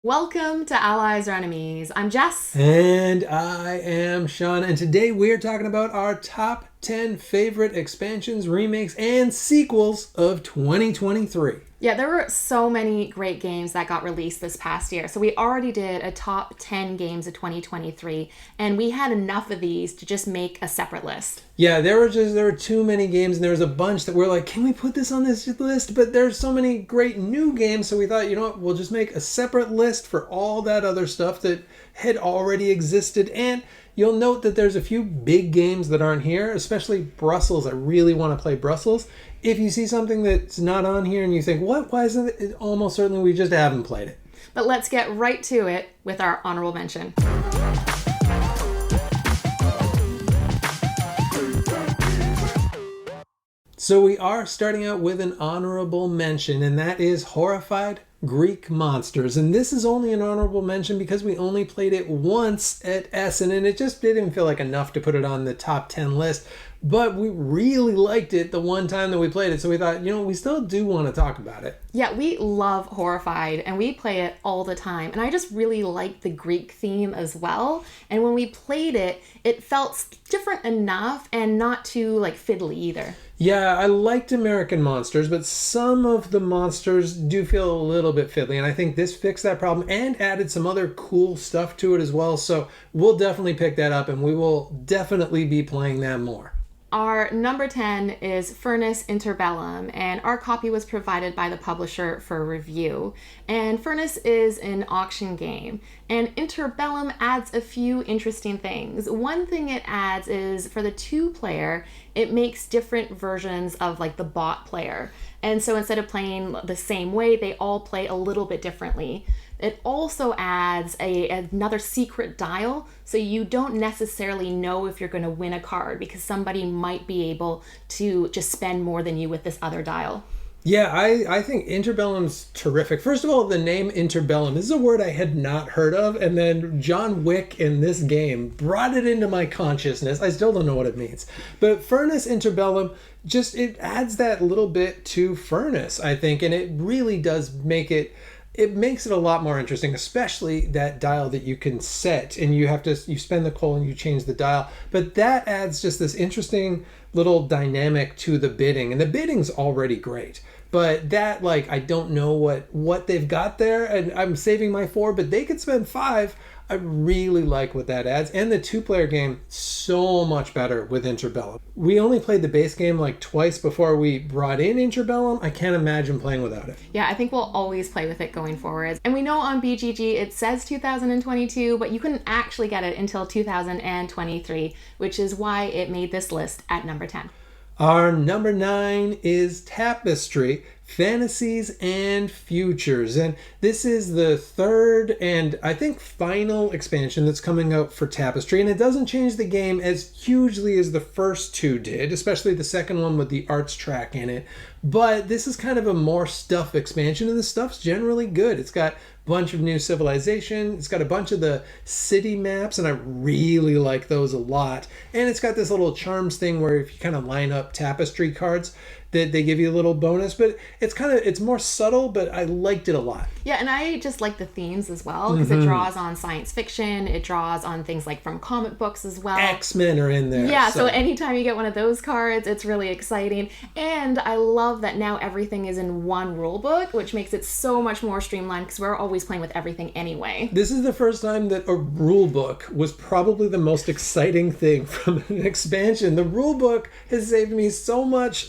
Welcome to Allies or Enemies. I'm Jess. And I am Sean, and today we are talking about our top 10 favorite expansions, remakes, and sequels of 2023. Yeah, there were so many great games that got released this past year. So we already did a top 10 games of 2023, and we had enough of these to just make a separate list. Yeah, there were too many games, and there was a bunch that we're like, can we put this on this list? But there's so many great new games, so we thought, you know what, we'll just make a separate list for all that other stuff that had already existed. And you'll note that there's a few big games that aren't here, especially Brussels. I really want to play Brussels. If you see something that's not on here and you think, what? Why isn't it? Almost certainly we just haven't played it. But let's get right to it with our honorable mention. So we are starting out with an honorable mention, and that is Horrified Greek Monsters. And this is only an honorable mention because we only played it once at Essen, and it just didn't feel like enough to put it on the top 10 list. But we really liked it the one time that we played it, so we thought, we still do want to talk about it. Yeah, we love Horrified, and we play it all the time. And I just really like the Greek theme as well. And when we played it, it felt different enough and not too fiddly either. Yeah, I liked American Monsters, but some of the monsters do feel a little bit fiddly, and I think this fixed that problem and added some other cool stuff to it as well. So we'll definitely pick that up, and we will definitely be playing that more. Our number 10 is Furnace Interbellum, and our copy was provided by the publisher for review. And Furnace is an auction game, and Interbellum adds a few interesting things. One thing it adds is for the 2-player, it makes different versions of the bot player. And so instead of playing the same way, they all play a little bit differently. It also adds another secret dial, so you don't necessarily know if you're going to win a card because somebody might be able to just spend more than you with this other dial. Yeah, I think Interbellum's terrific. First of all, the name Interbellum is a word I had not heard of, and then John Wick in this game brought it into my consciousness. I still don't know what it means. But Furnace Interbellum, it adds that little bit to Furnace, I think, and it really does make it... It makes it a lot more interesting, especially that dial that you can set, and you spend the coal and you change the dial. But that adds just this interesting little dynamic to the bidding, and the bidding's already great. But that, I don't know what they've got there, and I'm saving my 4, but they could spend 5. I really like what that adds. And the 2-player game, so much better with Interbellum. We only played the base game twice before we brought in Interbellum. I can't imagine playing without it. Yeah, I think we'll always play with it going forward. And we know on BGG it says 2022, but you couldn't actually get it until 2023, which is why it made this list at number 10. Our number 9 is Tapestry, Fantasies and Futures. And this is the third and I think final expansion that's coming out for Tapestry. And it doesn't change the game as hugely as the first 2 did, especially the second one with the arts track in it. But this is kind of a more stuff expansion, and the stuff's generally good. It's got a bunch of new civilization. It's got a bunch of the city maps, and I really like those a lot. And it's got this little charms thing where if you kind of line up tapestry cards, that they give you a little bonus, but it's more subtle, but I liked it a lot. Yeah, and I just like the themes as well, because it draws on science fiction, it draws on things from comic books as well. X-Men are in there. Yeah, so anytime you get one of those cards, it's really exciting. And I love that now everything is in one rule book, which makes it so much more streamlined, because we're always playing with everything anyway. This is the first time that a rule book was probably the most exciting thing from an expansion. The rule book has saved me so much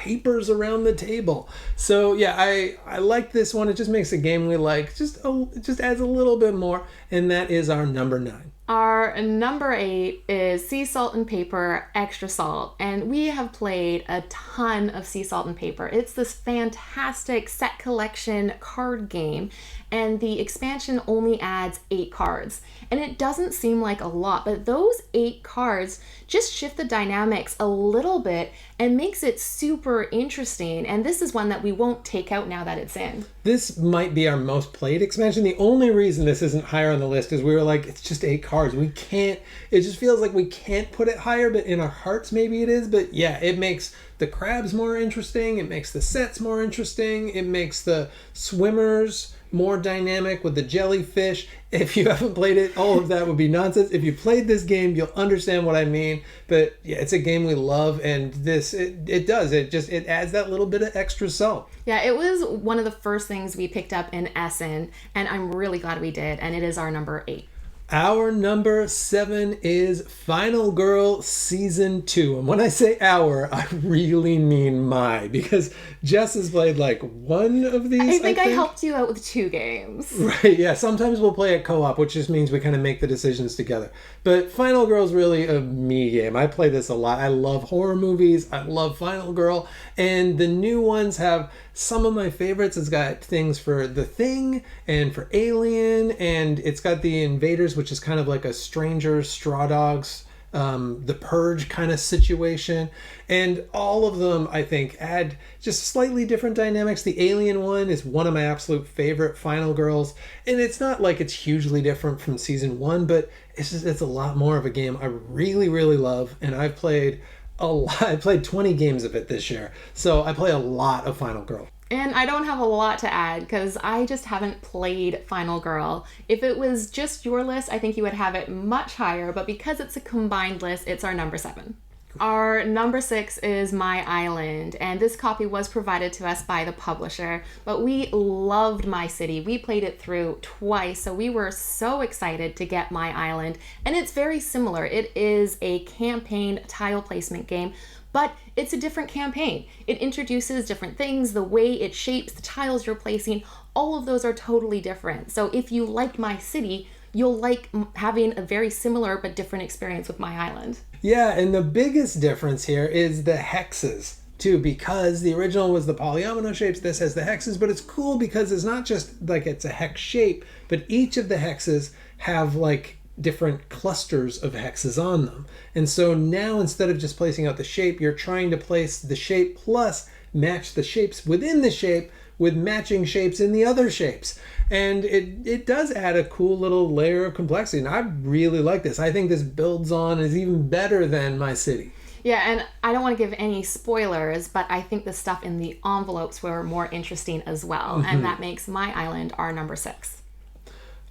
papers around the table. So yeah, I like this one. It just makes a game we like. It just adds a little bit more, and that is our number 9. Our number 8 is Sea Salt and Paper Extra Salt, and we have played a ton of Sea Salt and Paper. It's this fantastic set collection card game, and the expansion only adds 8 cards. And it doesn't seem like a lot, but those 8 cards just shift the dynamics a little bit and makes it super interesting. And this is one that we won't take out now that it's in. This might be our most played expansion. The only reason this isn't higher on the list is we were like, it's just 8 cards. We can't, it just feels like we can't put it higher, but in our hearts maybe it is. But yeah, it makes the crabs more interesting. It makes the sets more interesting. It makes the swimmers more dynamic with the jellyfish. If you haven't played it, all of that would be nonsense. If you played this game, you'll understand what I mean. But yeah, it's a game we love, and it adds that little bit of extra salt. Yeah, it was one of the first things we picked up in Essen, and I'm really glad we did, and it is our number 8. Our number 7 is Final Girl Season 2. And when I say our, I really mean my, because Jess has played like one of these. I think I helped you out with 2 games. Right, yeah. Sometimes we'll play at co-op, which just means we kind of make the decisions together. But Final Girl is really a me game. I play this a lot. I love horror movies. I love Final Girl. And the new ones have some of my favorites. It's got things for The Thing and for Alien, and it's got the Invaders, which is kind of like a Stranger, Straw Dogs, The Purge kind of situation. And all of them, I think, add just slightly different dynamics. The Alien one is one of my absolute favorite Final Girls. And it's not like it's hugely different from season 1, but it's a lot more of a game I really, really love. And I've played a lot. I played 20 games of it this year. So I play a lot of Final Girl. And I don't have a lot to add because I just haven't played Final Girl. If it was just your list, I think you would have it much higher, but because it's a combined list, it's our number 7. Our number 6 is My Island, and this copy was provided to us by the publisher, but we loved My City. We played it through twice, so we were so excited to get My Island, and it's very similar. It is a campaign tile placement game, but it's a different campaign. It introduces different things, the way it shapes the tiles you're placing, all of those are totally different. So if you like My City, you'll like having a very similar but different experience with My Island. Yeah, and the biggest difference here is the hexes too, because the original was the polyomino shapes, this has the hexes, but it's cool because it's not just like it's a hex shape, but each of the hexes have like different clusters of hexes on them. And so now instead of just placing out the shape, you're trying to place the shape plus match the shapes within the shape with matching shapes in the other shapes. And it does add a cool little layer of complexity. And I really like this. I think this builds on and is even better than My City. Yeah, and I don't want to give any spoilers, but I think the stuff in the envelopes were more interesting as well. Mm-hmm. And that makes My Island our number 6.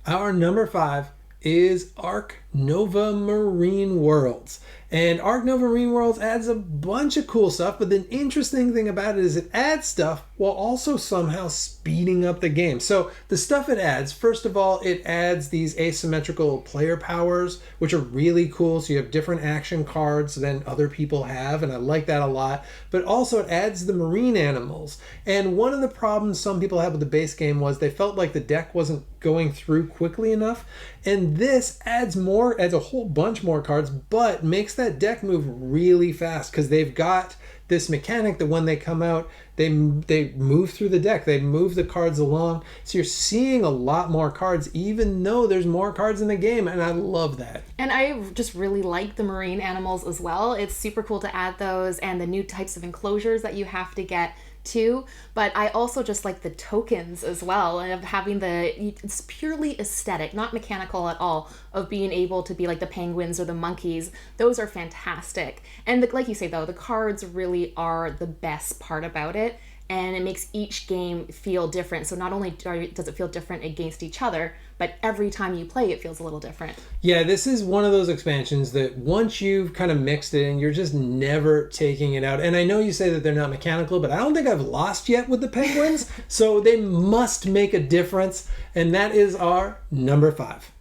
Our number 5 is Ark Nova Marine Worlds. And Ark Nova Marine Worlds adds a bunch of cool stuff, but the interesting thing about it is it adds stuff while also somehow speeding up the game. So the stuff it adds, first of all, it adds these asymmetrical player powers, which are really cool. So you have different action cards than other people have, and I like that a lot. But also it adds the marine animals. And one of the problems some people had with the base game was they felt like the deck wasn't going through quickly enough. And this adds a whole bunch more cards, but makes that deck move really fast because they've got this mechanic that when they come out, they move through the deck. They move the cards along. So you're seeing a lot more cards, even though there's more cards in the game, and I love that. And I just really like the marine animals as well. It's super cool to add those and the new types of enclosures that you have to get too, but I also just like the tokens as well, and of having it's purely aesthetic, not mechanical at all, of being able to be like the penguins or the monkeys. Those are fantastic. And like you say though, the cards really are the best part about it, and it makes each game feel different. So not only does it feel different against each other, but every time you play, it feels a little different. Yeah, this is one of those expansions that once you've kind of mixed it in, you're just never taking it out. And I know you say that they're not mechanical, but I don't think I've lost yet with the penguins. So they must make a difference. And that is our number 5.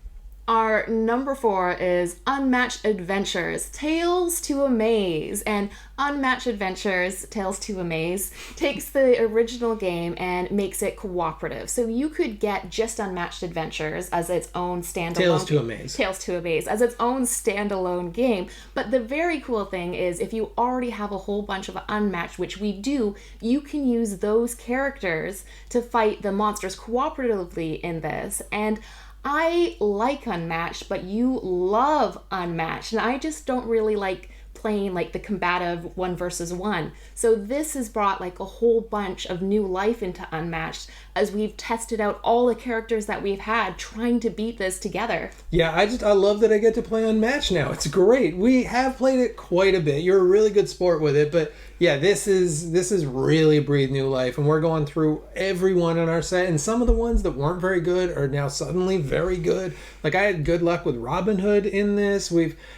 Our number 4 is Unmatched Adventures, Tales to Amaze. And Unmatched Adventures, Tales to Amaze, takes the original game and makes it cooperative. So you could get just Unmatched Adventures as its own standalone Tales to Amaze. Tales to Amaze as its own standalone game. But the very cool thing is if you already have a whole bunch of Unmatched, which we do, you can use those characters to fight the monsters cooperatively in this. And I like Unmatched, but you love Unmatched, and I just don't really like playing like the combative 1 versus 1. So this has brought like a whole bunch of new life into Unmatched, as we've tested out all the characters that we've had trying to beat this together. Yeah, I love that I get to play Unmatched now. It's great. We have played it quite a bit. You're a really good sport with it, but yeah, this is really breathed new life, and we're going through everyone on our set, and some of the ones that weren't very good are now suddenly very good. Like I had good luck with Robin Hood in this.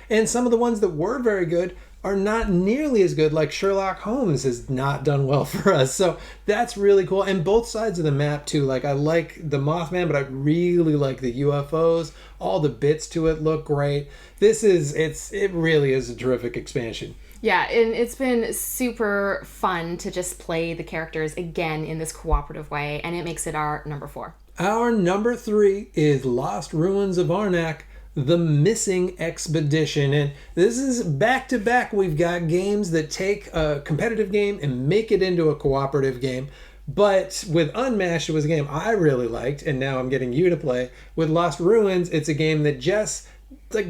And some of the ones that were very good are not nearly as good, like Sherlock Holmes has not done well for us. So that's really cool. And both sides of the map too. Like I like the Mothman, but I really like the UFOs. All the bits to it look great. It really is a terrific expansion. Yeah, and it's been super fun to just play the characters again in this cooperative way, and it makes it our number 4. Our number 3 is Lost Ruins of Arnak, The Missing Expedition. And this is back to back. We've got games that take a competitive game and make it into a cooperative game. But with Unmatched, it was a game I really liked, and now I'm getting you to play. With Lost Ruins, it's a game that Jess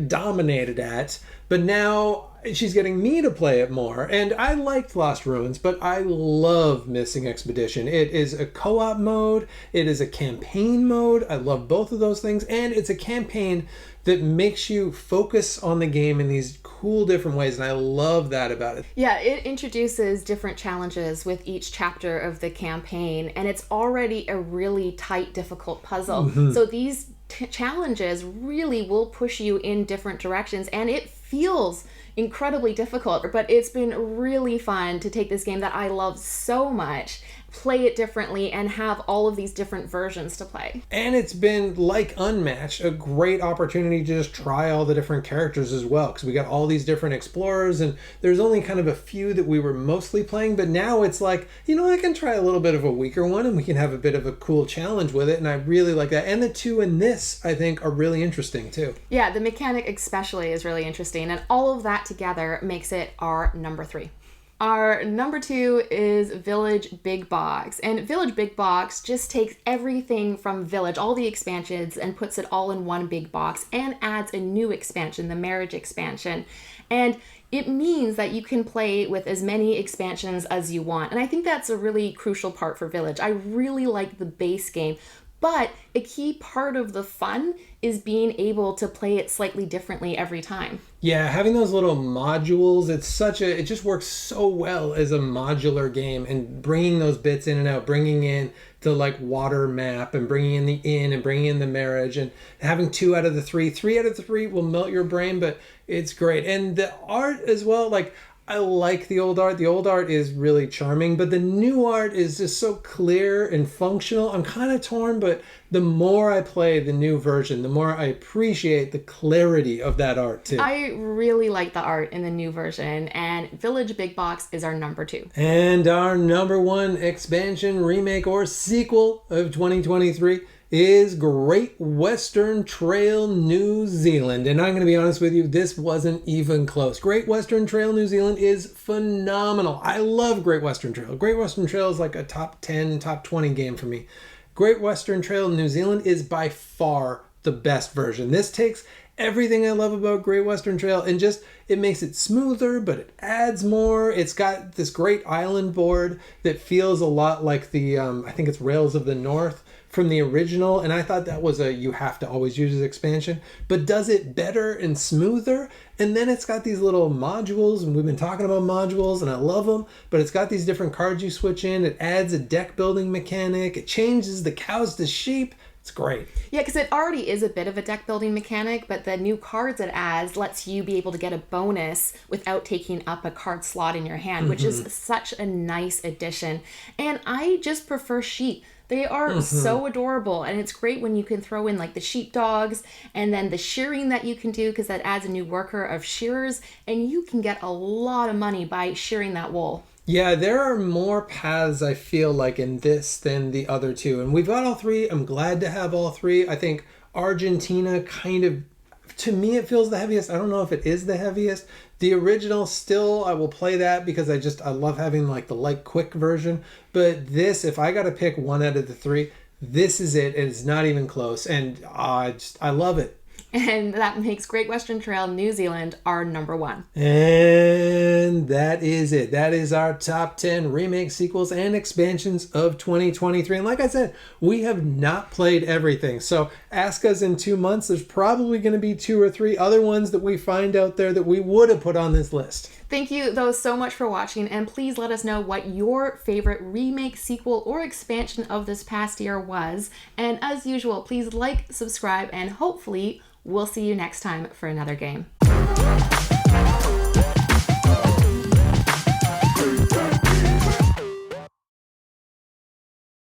dominated at, but now she's getting me to play it more. And I liked Lost Ruins, but I love Missing Expedition. It is a co-op mode. It is a campaign mode. I love both of those things. And it's a campaign that makes you focus on the game in these cool different ways. And I love that about it. Yeah, it introduces different challenges with each chapter of the campaign. And it's already a really tight, difficult puzzle. Mm-hmm. So these challenges really will push you in different directions. And it feels incredibly difficult, but it's been really fun to take this game that I love so much, play it differently, and have all of these different versions to play. And it's been, like Unmatched, a great opportunity to just try all the different characters as well, because we got all these different explorers, and there's only kind of a few that we were mostly playing, but now it's like, I can try a little bit of a weaker one, and we can have a bit of a cool challenge with it, and I really like that. And the two in this, I think, are really interesting too. Yeah, the mechanic especially is really interesting, and all of that together makes it our number 3. Our number 2 is Village Big Box. And Village Big Box just takes everything from Village, all the expansions, and puts it all in one big box and adds a new expansion, the Marriage expansion. And it means that you can play with as many expansions as you want. And I think that's a really crucial part for Village. I really like the base game, but a key part of the fun is being able to play it slightly differently every time. Yeah, having those little modules, it just works so well as a modular game, and bringing those bits in and out, bringing in the water map and bringing in the inn and bringing in the marriage, and having 2 out of the 3 out of the 3 will melt your brain, but it's great. And the art as well, I like the old art. The old art is really charming, but the new art is just so clear and functional. I'm kind of torn, but the more I play the new version, the more I appreciate the clarity of that art too. I really like the art in the new version, and Village Big Box is our number 2. And our number 1 expansion, remake, or sequel of 2023 is Great Western Trail New Zealand. And I'm going to be honest with you, this wasn't even close. Great Western Trail New Zealand is phenomenal. I love Great Western Trail. Great Western Trail is like a top 10, top 20 game for me. Great Western Trail New Zealand is by far the best version. This takes everything I love about Great Western Trail and it makes it smoother, but it adds more. It's got this great island board that feels a lot like the, I think it's Rails of the North from the original, and I thought that was you have to always use this expansion, but does it better and smoother. And then it's got these little modules, and we've been talking about modules, and I love them, but it's got these different cards you switch in. It adds a deck building mechanic. It changes the cows to sheep. It's great. Yeah, because it already is a bit of a deck building mechanic, but the new cards it adds lets you be able to get a bonus without taking up a card slot in your hand, which is such a nice addition. And I just prefer sheep. They are so adorable, and it's great when you can throw in the sheepdogs and then the shearing that you can do, because that adds a new worker of shearers, and you can get a lot of money by shearing that wool. Yeah, there are more paths, I feel like, in this than the other two. And we've got all 3. I'm glad to have all 3. I think Argentina to me, it feels the heaviest. I don't know if it is the heaviest. The original, still, I will play that because I love having the light quick version. But this, if I got to pick 1 out of the 3, this is it. It's not even close. And I love it. And that makes Great Western Trail New Zealand our number 1. And that is it. That is our top 10 remakes, sequels, and expansions of 2023. And like I said, we have not played everything. So ask us in 2 months. There's probably going to be 2 or 3 other ones that we find out there that we would have put on this list. Thank you, though, so much for watching, and please let us know what your favorite remake, sequel, or expansion of this past year was. And as usual, please like, subscribe, and hopefully we'll see you next time for another game.